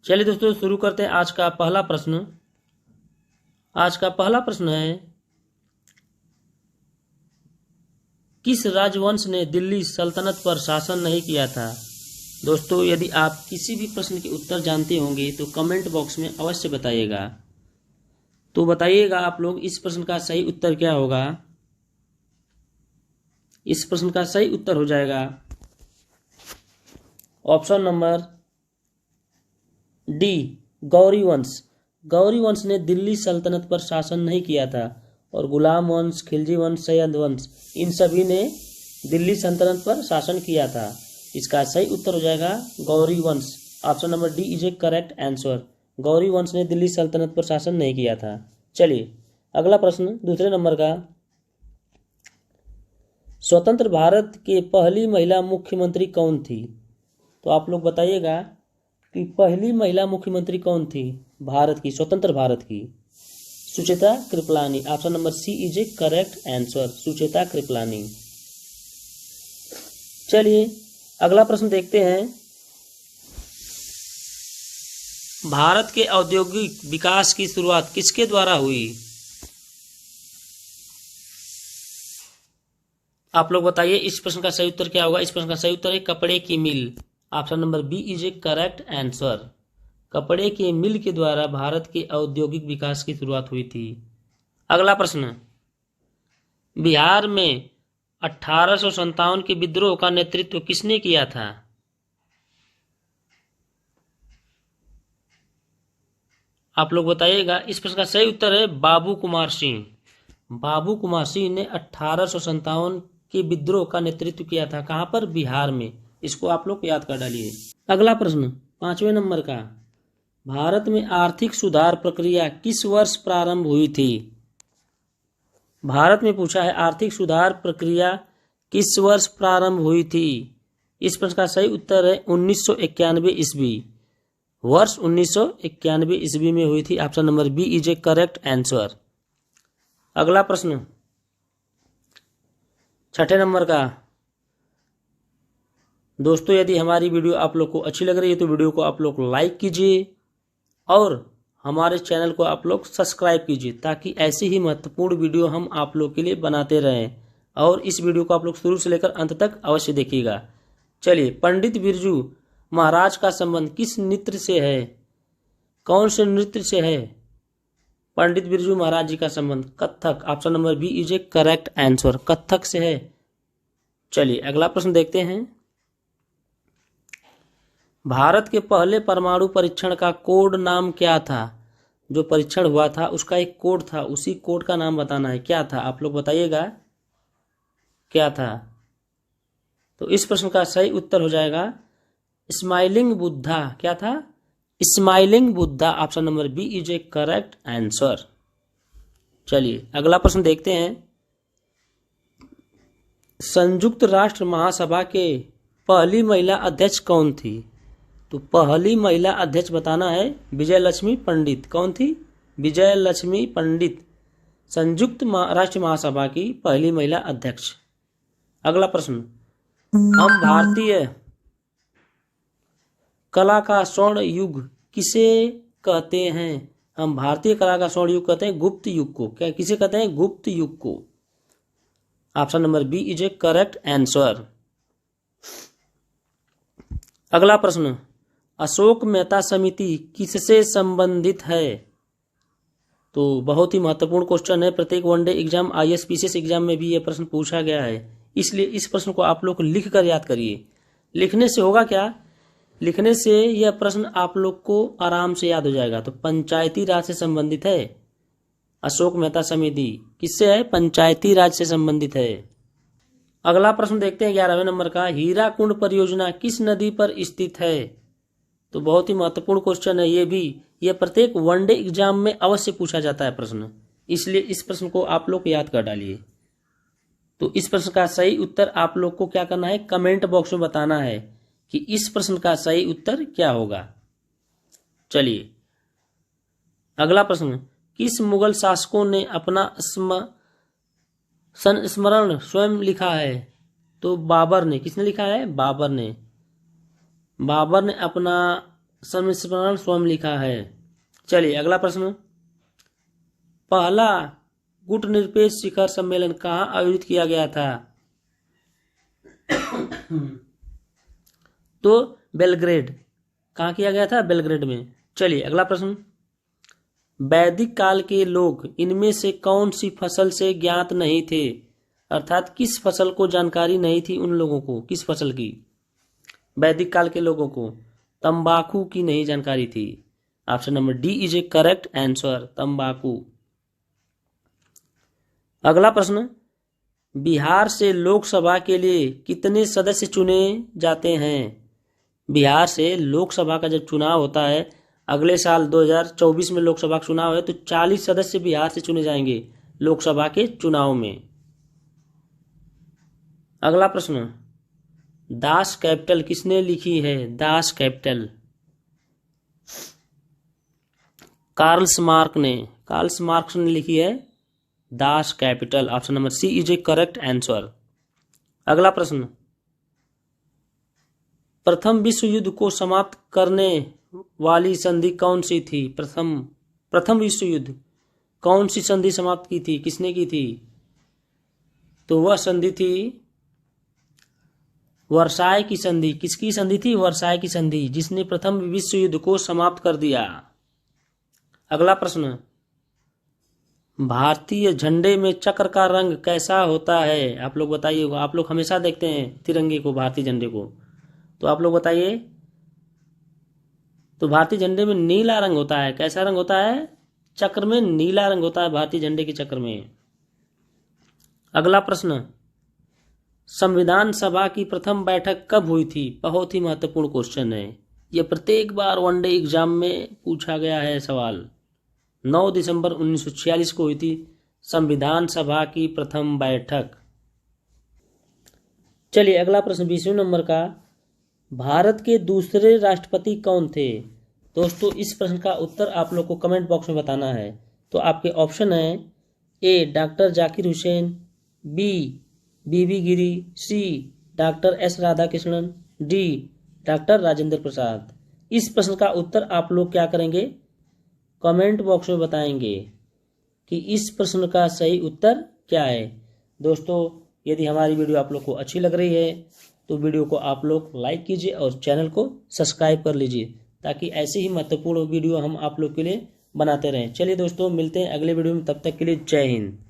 चलिए दोस्तों शुरू करते हैं आज का पहला प्रश्न। आज का पहला प्रश्न है, किस राजवंश ने दिल्ली सल्तनत पर शासन नहीं किया था। दोस्तों यदि आप किसी भी प्रश्न के उत्तर जानते होंगे तो कमेंट बॉक्स में अवश्य बताइएगा। तो बताइएगा आप लोग इस प्रश्न का सही उत्तर क्या होगा। इस प्रश्न का सही उत्तर हो जाएगा ऑप्शन नंबर डी, गौरी वंश। गौरी वंश ने दिल्ली सल्तनत पर शासन नहीं किया था और गुलाम वंश, खिलजी वंश, सैयद वंश इन सभी ने दिल्ली सल्तनत पर शासन किया था। इसका सही उत्तर हो जाएगा गौरी वंश। Option number D is a correct answer. Gauri वंश ने दिल्ली सल्तनत पर शासन नहीं किया था। चलिए अगला प्रश्न दूसरे नंबर का, स्वतंत्र भारत के पहली महिला मुख्यमंत्री कौन थी। तो आप लोग बताइएगा कि पहली महिला मुख्यमंत्री कौन थी भारत की, स्वतंत्र भारत की। Sucheta Kripalani. Option number C is a correct answer, Sucheta Kripalani. चलिए अगला प्रश्न देखते हैं, भारत के औद्योगिक विकास की शुरुआत किसके द्वारा हुई। आप लोग बताइए इस प्रश्न का सही उत्तर क्या होगा। इस प्रश्न का सही उत्तर है कपड़े की मिल। Option number B is a correct answer. कपड़े के मिल के द्वारा भारत के औद्योगिक विकास की शुरुआत हुई थी। अगला प्रश्न, बिहार में 1857 के विद्रोह का नेतृत्व किसने किया था। आप लोग बताइएगा। इस प्रश्न का सही उत्तर है बाबू कुमार सिंह। बाबू कुमार सिंह ने 1857 के विद्रोह का नेतृत्व किया था। कहां पर, बिहार में। इसको आप लोग याद कर डालिए। अगला प्रश्न पांचवें नंबर का, भारत में आर्थिक सुधार प्रक्रिया किस वर्ष प्रारंभ हुई थी। भारत में पूछा है आर्थिक सुधार प्रक्रिया किस वर्ष प्रारंभ हुई थी। इस प्रश्न का सही उत्तर है 1991 ईस्वी। वर्ष 1991 ईस्वी में हुई थी। Option number B is a correct answer. अगला प्रश्न छठे नंबर का, दोस्तों यदि हमारी वीडियो आप लोग को अच्छी लग रही है तो वीडियो को आप लोग लाइक कीजिए और हमारे चैनल को आप लोग सब्सक्राइब कीजिए ताकि ऐसी ही महत्वपूर्ण वीडियो हम आप लोग के लिए बनाते रहें। और इस वीडियो को आप लोग शुरू से लेकर अंत तक अवश्य देखिएगा। चलिए, पंडित बिरजू महाराज का संबंध किस नृत्य से है। कौन से नृत्य से है पंडित बिरजू महाराज जी का संबंध। Kathak. Option number B is a correct answer, Kathak से है। चलिए अगला प्रश्न देखते हैं, भारत के पहले परमाणु परीक्षण का कोड नाम क्या था। जो परीक्षण हुआ था उसका एक कोड था, उसी कोड का नाम बताना है। क्या था आप लोग बताइएगा क्या था। तो इस प्रश्न का सही उत्तर हो जाएगा स्माइलिंग बुद्धा। क्या था, smiling Buddha. Option number B is a correct answer. चलिए अगला प्रश्न देखते हैं, संयुक्त राष्ट्र महासभा के पहली महिला अध्यक्ष कौन थी। तो पहली महिला अध्यक्ष बताना है विजय लक्ष्मी पंडित। कौन थी, विजय लक्ष्मी पंडित, संयुक्त राष्ट्र महासभा की पहली महिला अध्यक्ष। अगला प्रश्न, हम भारतीय कला का स्वर्ण युग किसे कहते हैं। हम भारतीय कला का स्वर्ण युग कहते हैं गुप्त युग को। क्या किसे कहते हैं, गुप्त युग को। Option number B is a correct answer. अगला प्रश्न, अशोक मेहता समिति किससे संबंधित है। तो बहुत ही महत्वपूर्ण क्वेश्चन है। प्रत्येक वनडे एग्जाम, आईएएस एग्जाम में भी यह प्रश्न पूछा गया है, इसलिए इस प्रश्न को आप लोग लिख कर याद करिए। लिखने से होगा क्या, लिखने से यह प्रश्न आप लोग को आराम से याद हो जाएगा। तो पंचायती राज से संबंधित है अशोक मेहता समिति। किससे है, पंचायती राज से संबंधित है। अगला प्रश्न देखते हैं 11वें नंबर का, हीराकुंड परियोजना किस नदी पर स्थित है। तो बहुत ही महत्वपूर्ण क्वेश्चन है ये भी। यह प्रत्येक वनडे एग्जाम में अवश्य पूछा जाता है प्रश्न, इसलिए इस प्रश्न को आप लोग याद कर डालिए। तो इस प्रश्न का सही उत्तर आप लोग को क्या करना है, कमेंट बॉक्स में बताना है कि इस प्रश्न का सही उत्तर क्या होगा। चलिए अगला प्रश्न, किस मुगल शासकों ने अपना संस्मरण स्वयं लिखा है। तो बाबर ने। किसने लिखा है, बाबर ने। बाबर ने अपना संस्मरण स्वयं लिखा है। चलिए अगला प्रश्न, पहला गुटनिरपेक्ष शिखर सम्मेलन कहाँ आयोजित किया गया था? तो बेलग्रेड। कहाँ किया गया था? बेलग्रेड में। चलिए अगला प्रश्न, वैदिक काल के लोग इनमें से कौन सी फसल से ज्ञात नहीं थे? अर्थात किस फसल को जानकारी नहीं थी उन लोगों को? किस फसल की? वैदिक काल के लोगों को तंबाकू की नहीं जानकारी थी। Option number D is a correct answer, तंबाकू। अगला प्रश्न, बिहार से लोकसभा के लिए कितने सदस्य चुने जाते हैं? बिहार से लोकसभा का जब चुनाव होता है, अगले साल 2024 में लोकसभा का चुनाव है, तो 40 सदस्य बिहार से चुने जाएंगे लोकसभा के चुनाव में। अगला प्रश्न, दास कैपिटल किसने लिखी है? दास कैपिटल कार्ल मार्क्स ने लिखी है Das Kapital. Option number C is a correct answer. अगला प्रश्न, प्रथम विश्व युद्ध को समाप्त करने वाली संधि कौन सी थी? प्रथम विश्व युद्ध कौन सी संधि समाप्त की थी? किसने की थी? तो वह संधि थी वर्साय की संधि। किसकी संधि थी? वर्साय की संधि, जिसने प्रथम विश्व युद्ध को समाप्त कर दिया। अगला प्रश्न, भारतीय झंडे में चक्र का रंग कैसा होता है? आप लोग बताइए। आप लोग हमेशा देखते हैं तिरंगे को, भारतीय झंडे को, तो आप लोग बताइए। तो भारतीय झंडे में नीला रंग होता है। कैसा रंग होता है? चक्र में नीला रंग होता है भारतीय झंडे के चक्र में। अगला प्रश्न, संविधान सभा की प्रथम बैठक कब हुई थी? बहुत ही महत्वपूर्ण क्वेश्चन है, यह प्रत्येक बार वनडे एग्जाम में पूछा गया है सवाल। 9 दिसंबर 1946 को हुई थी संविधान सभा की प्रथम बैठक। चलिए अगला प्रश्न 20वें नंबर का, भारत के दूसरे राष्ट्रपति कौन थे? दोस्तों इस प्रश्न का उत्तर आप लोग को कमेंट बॉक्स में बताना है। तो आपके ऑप्शन है, A doctor Zakir Hussain, B V V Giri, C doctor S Radhakrishnan, D doctor Rajendra Prasad. इस प्रश्न का उत्तर आप लोग क्या करेंगे? कमेंट बॉक्स में बताएंगे कि इस प्रश्न का सही उत्तर क्या है। दोस्तों यदि हमारी वीडियो आप लोग को अच्छी लग रही है तो वीडियो को आप लोग लाइक कीजिए और चैनल को सब्सक्राइब कर लीजिए, ताकि ऐसे ही महत्वपूर्ण वीडियो हम आप लोग के लिए बनाते रहें। चलिए दोस्तों मिलते हैं अगले वीडियो में, तब तक के लिए जय हिंद।